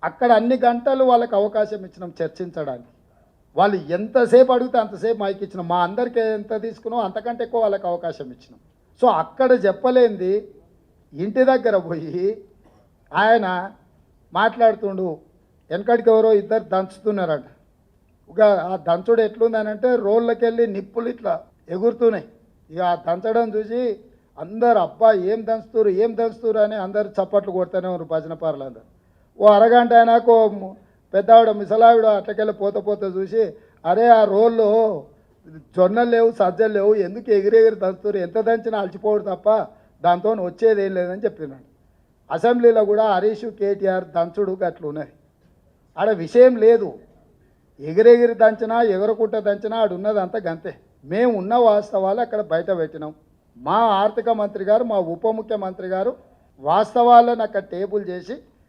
అక్కడ అన్ని గంటలు వాళ్ళకి అవకాశం ఇచ్చినాం చర్చించడానికి. వాళ్ళు ఎంతసేపు అడిగితే అంతసేపు మైక్ ఇచ్చినాం. మా అందరికీ ఎంత తీసుకున్నాం అంతకంటే ఎక్కువ వాళ్ళకి అవకాశం ఇచ్చినాం. సో అక్కడ చెప్పలేంది ఇంటి దగ్గర పోయి ఆయన మాట్లాడుతుండు. వెనకడికి ఎవరో ఇద్దరు దంచుతున్నారంట. ఇక ఆ దంచుడు ఎట్లుందని అంటే రోళ్ళకి వెళ్ళి నిప్పులు ఇట్లా ఎగురుతున్నాయి. ఇక ఆ దంచడం చూసి అందరు అబ్బా ఏం దంచుతురు అని అందరు చప్పట్లు కొడుతూనే ఉన్నారు భజన పార్లు అందరు. ఓ అరగంట అయినాక పెద్దావిడ ముసలావిడ అట్లకెళ్ళి పోతే చూసి అరే ఆ రోల్లో జొన్నలు లేవు సజ్జలు లేవు ఎందుకు ఎగిరెగిరి దంచుతురు, ఎంత దంచినా అలసిపోడు తప్ప దాంతో వచ్చేది ఏం లేదని చెప్పినాడు. అసెంబ్లీలో కూడా హరీష్ కేటీఆర్ దంచుడు అట్లున్నది. ఆడ విషయం లేదు, ఎగిరెగిరి దంచినా ఎగరకుంట దంచినా ఆడున్నది అంతా గంతే. మేము ఉన్న వాస్తవాలు అక్కడ బయట పెట్టినాం. మా ఆర్థిక మంత్రి గారు మా ఉప ముఖ్యమంత్రి గారు వాస్తవాలను అక్కడ టేబుల్ చేసి